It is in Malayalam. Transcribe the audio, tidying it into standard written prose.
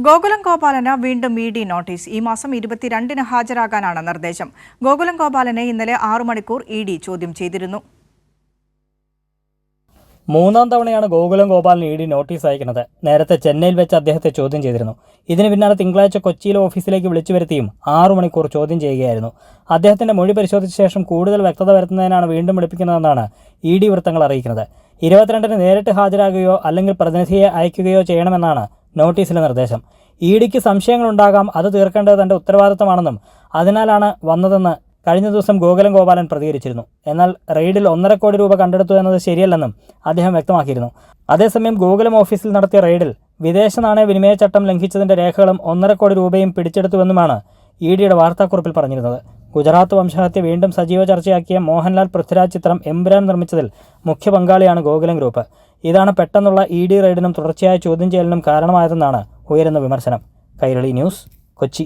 ഗോകുലം ഗോപാലന് വീണ്ടും ഇ.ഡി നോട്ടീസ്. ഈ മാസം 22-ന് ഹാജരാകാനാണ് നിർദ്ദേശം. ഗോകുലം ഗോപാലനെ ഇന്നലെ 6 മണിക്കൂർ ഇ.ഡി ചോദ്യം ചെയ്തിരുന്നു. മൂന്നാം തവണയാണ് ഗോകുലം ഗോപാലിന് ഇ.ഡി നോട്ടീസ് അയക്കുന്നത്. നേരത്തെ ചെന്നൈയിൽ വെച്ച് അദ്ദേഹത്തെ ചോദ്യം ചെയ്തിരുന്നു. ഇതിന് പിന്നാലെ തിങ്കളാഴ്ച കൊച്ചിയിലെ ഓഫീസിലേക്ക് വിളിച്ചു വരുത്തിയും 6 മണിക്കൂർ ചോദ്യം ചെയ്യുകയായിരുന്നു. അദ്ദേഹത്തിന്റെ മൊഴി പരിശോധിച്ച ശേഷം കൂടുതൽ വ്യക്തത വരുത്തുന്നതിനാണ് വീണ്ടും വിളിപ്പിക്കുന്നതെന്നാണ് ഇ.ഡി വൃത്തങ്ങൾ അറിയിക്കുന്നത്. 22-ന് നേരിട്ട് ഹാജരാകുകയോ അല്ലെങ്കിൽ പ്രതിനിധിയെ അയക്കുകയോ ചെയ്യണമെന്നാണ് നോട്ടീസിലെ നിർദ്ദേശം. ഇ.ഡിക്ക് സംശയങ്ങളുണ്ടാകാം, അത് തീർക്കേണ്ടത് തന്റെ ഉത്തരവാദിത്തമാണെന്നും അതിനാലാണ് വന്നതെന്ന് കഴിഞ്ഞ ദിവസം ഗോകുലം ഗോപാലൻ പ്രതികരിച്ചിരുന്നു. എന്നാൽ റെയ്ഡിൽ 1.5 കോടി രൂപ കണ്ടെടുത്തു എന്നത് ശരിയല്ലെന്നും അദ്ദേഹം വ്യക്തമാക്കിയിരുന്നു. അതേസമയം ഗോകുലം ഓഫീസിൽ നടത്തിയ റെയ്ഡിൽ വിദേശ നാണയ വിനിമയ ചട്ടം ലംഘിച്ചതിന്റെ രേഖകളും 1.5 കോടി രൂപയും പിടിച്ചെടുത്തുവെന്നുമാണ് ഇ.ഡിയുടെ വാർത്താക്കുറിപ്പിൽ പറഞ്ഞിരുന്നത്. ഗുജറാത്ത് വംശഹത്യ വീണ്ടും സജീവ ചർച്ചയാക്കിയ മോഹൻലാൽ പൃഥ്വിരാജ് ചിത്രം എമ്പുരാൻ നിർമ്മിച്ചതിൽ മുഖ്യ പങ്കാളിയാണ് ഗോകുലം ഗ്രൂപ്പ്. ഇതാണ് പെട്ടെന്നുള്ള ഇ.ഡി റെയ്ഡിനും തുടർച്ചയായ ചോദ്യം ചെയ്യലിനും കാരണമായതെന്നാണ് ഉയരുന്ന വിമർശനം. കൈരളി ന്യൂസ്, കൊച്ചി.